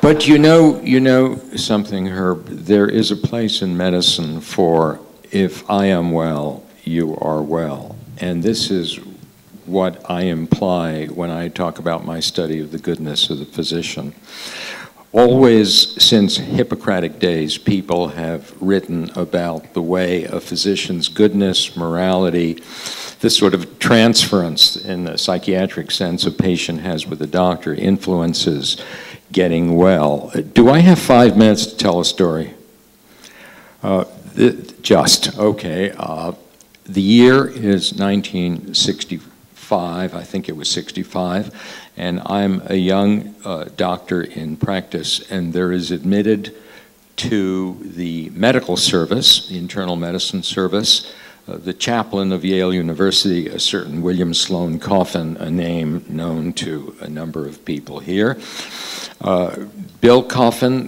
But you know something, Herb, there is a place in medicine for if I am well, you are well. And this is what I imply when I talk about my study of the goodness of the physician. Always since Hippocratic days, people have written about the way a physician's goodness, morality, this sort of transference in the psychiatric sense a patient has with a doctor influences getting well. Do I have 5 minutes to tell a story? Just, okay. The year is 1965, I think it was 65, and I'm a young doctor in practice, and there is admitted to the medical service, the internal medicine service, the chaplain of Yale University, a certain William Sloane Coffin, a name known to a number of people here. Bill Coffin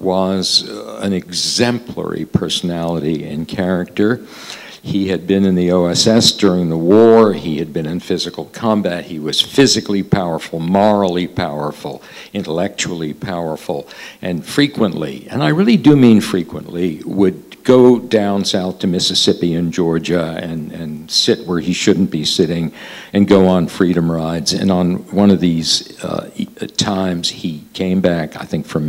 was an exemplary personality and character. He had been in the OSS during the war. He had been in physical combat. He was physically powerful, morally powerful, intellectually powerful, and frequently, and I really do mean frequently, would go down south to Mississippi and Georgia and sit where he shouldn't be sitting and go on freedom rides. And on one of these times, he came back, I think, from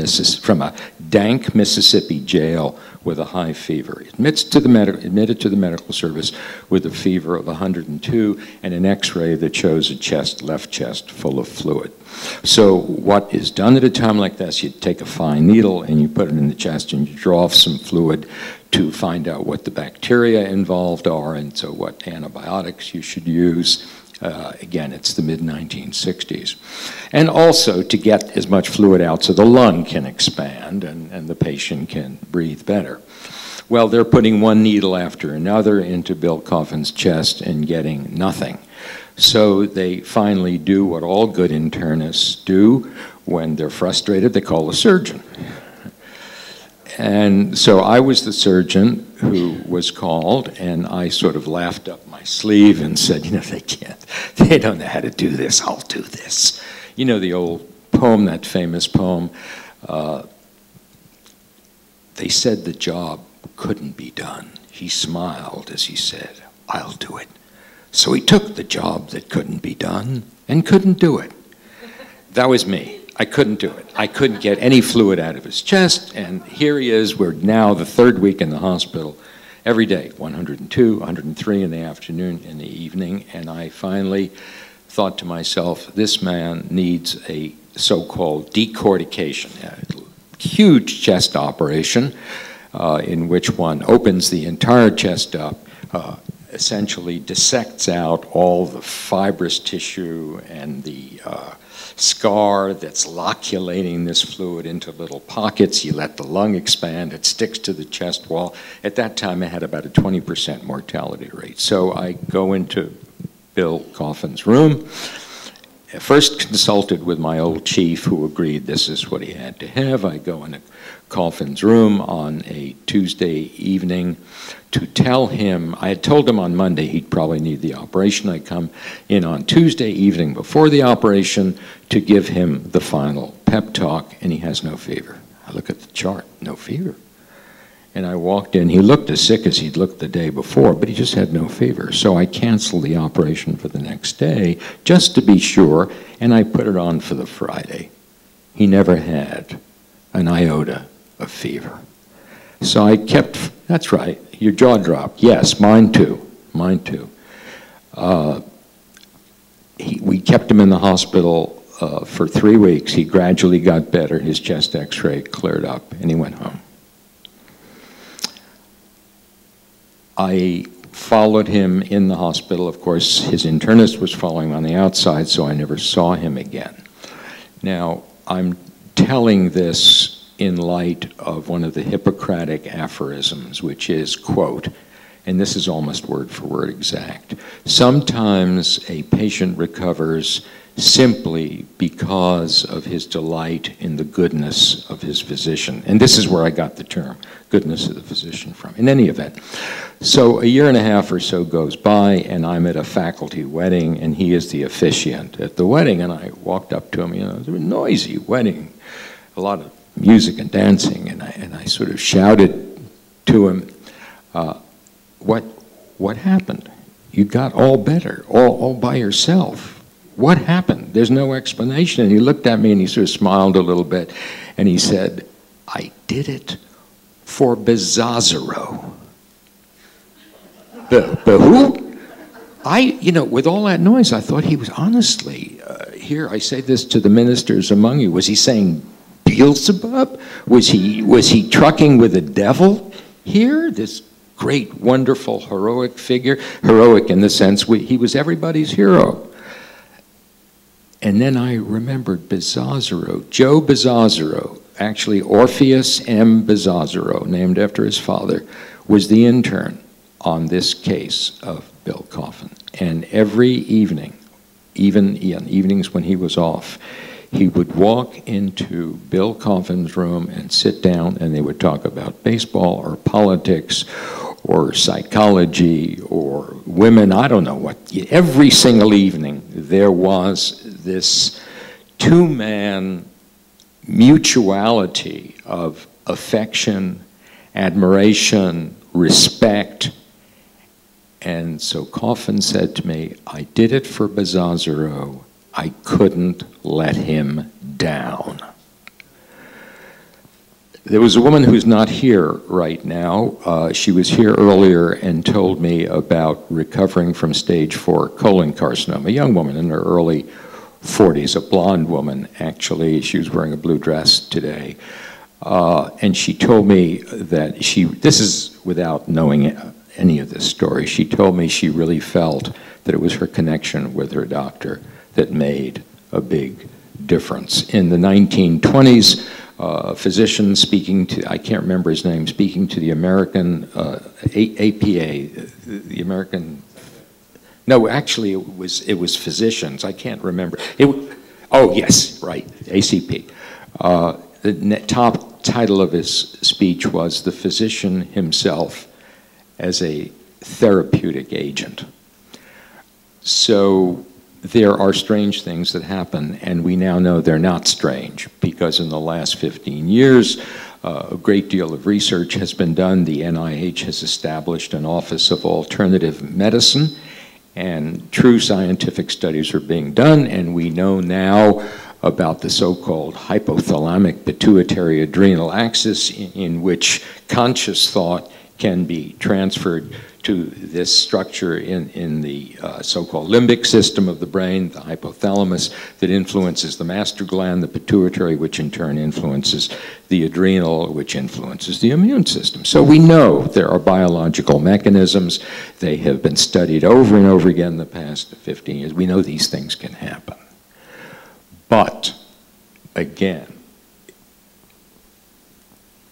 a dank Mississippi jail with a high fever. Admitted to the medical service with a fever of 102 and an x-ray that shows a left chest full of fluid. So what is done at a time like this, you take a fine needle and you put it in the chest and you draw off some fluid to find out what the bacteria involved are and so what antibiotics you should use. Again, it's the mid-1960s. And also to get as much fluid out so the lung can expand and the patient can breathe better. Well, they're putting one needle after another into Bill Coffin's chest and getting nothing. So they finally do what all good internists do when they're frustrated. They call a surgeon. And so I was the surgeon who was called, and I sort of laughed up my sleeve and said, you know, they don't know how to do this, I'll do this. You know the old poem, that famous poem, they said the job couldn't be done. He smiled as he said, I'll do it. So he took the job that couldn't be done and couldn't do it. That was me. I couldn't do it. I couldn't get any fluid out of his chest, and here he is. We're now the 3rd week in the hospital, every day, 102, 103 in the afternoon, in the evening, and I finally thought to myself, this man needs a so-called decortication, a huge chest operation in which one opens the entire chest up, essentially dissects out all the fibrous tissue and the scar that's loculating this fluid into little pockets. You let the lung expand, it sticks to the chest wall. At that time, I had about a 20% mortality rate. So I go into Bill Coffin's room. I first consulted with my old chief, who agreed this is what he had to have. I go into Coffin's room on a Tuesday evening to tell him, I had told him on Monday he'd probably need the operation. I come in on Tuesday evening before the operation to give him the final pep talk, and he has no fever. I look at the chart, no fever. And I walked in, he looked as sick as he'd looked the day before, but he just had no fever. So I canceled the operation for the next day, just to be sure, and I put it on for the Friday. He never had an iota of fever. So I kept, that's right, your jaw dropped. Yes, mine too, mine too. We kept him in the hospital for 3 weeks. He gradually got better. His chest x-ray cleared up, and he went home. I followed him in the hospital. Of course, his internist was following on the outside, so I never saw him again. Now, I'm telling this in light of one of the Hippocratic aphorisms, which is, quote, and this is almost word for word exact, sometimes a patient recovers simply because of his delight in the goodness of his physician. And this is where I got the term, goodness of the physician, from. In any event, so a year and a half or so goes by, and I'm at a faculty wedding, and he is the officiant at the wedding, and I walked up to him, you know, it was a noisy wedding. a lot of music and dancing, and I sort of shouted to him, what happened? You got all better, all by yourself. What happened? There's no explanation. And he looked at me and he sort of smiled a little bit, and he said, I did it for Bezzazero. The who? With all that noise, I thought he was honestly, here, I say this to the ministers among you, was he saying Beelzebub? Was he trucking with the devil here? This great, wonderful, heroic figure, heroic in the sense he was everybody's hero. And then I remembered Bezzazero, Joe Bezzazero, actually Orpheus M. Bezzazero, named after his father, was the intern on this case of Bill Coffin. And every evening, even on evenings when he was off, he would walk into Bill Coffin's room and sit down, and they would talk about baseball or politics or psychology or women, I don't know what. Every single evening there was this two-man mutuality of affection, admiration, respect. And so Coffin said to me, I did it for Bezzazero. I couldn't let him down. There was a woman who's not here right now. She was here earlier and told me about recovering from stage 4 colon carcinoma. A young woman in her early 40s, a blonde woman, actually. She was wearing a blue dress today. And she told me that this is without knowing any of this story, she told me she really felt that it was her connection with her doctor that made a big difference. In the 1920s, a physician speaking to, I can't remember his name, speaking to the American APA, the American, no, actually it was physicians, I can't remember. Oh yes, right, ACP. The top title of his speech was "The Physician Himself as a Therapeutic Agent." So there are strange things that happen, and we now know they're not strange, because in the last 15 years, a great deal of research has been done. The NIH has established an Office of Alternative Medicine, and true scientific studies are being done, and we know now about the so-called hypothalamic pituitary adrenal axis, in which conscious thought can be transferred to this structure in the so-called limbic system of the brain, the hypothalamus, that influences the master gland, the pituitary, which in turn influences the adrenal, which influences the immune system. So we know there are biological mechanisms. They have been studied over and over again in the past 15 years. We know these things can happen. But, again,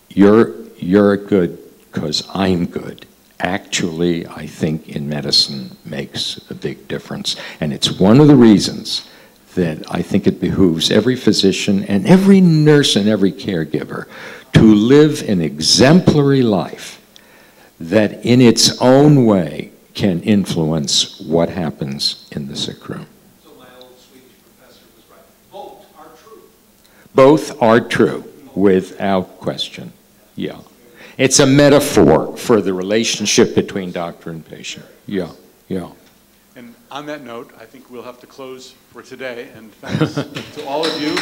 you're good because I'm good. Actually, I think in medicine makes a big difference. And it's one of the reasons that I think it behooves every physician and every nurse and every caregiver to live an exemplary life that in its own way can influence what happens in the sick room. So my old Swedish professor was right. Both are true. Both are true, without question. Yeah. It's a metaphor for the relationship between doctor and patient. Yeah, yeah. And on that note, I think we'll have to close for today. And thanks to all of you.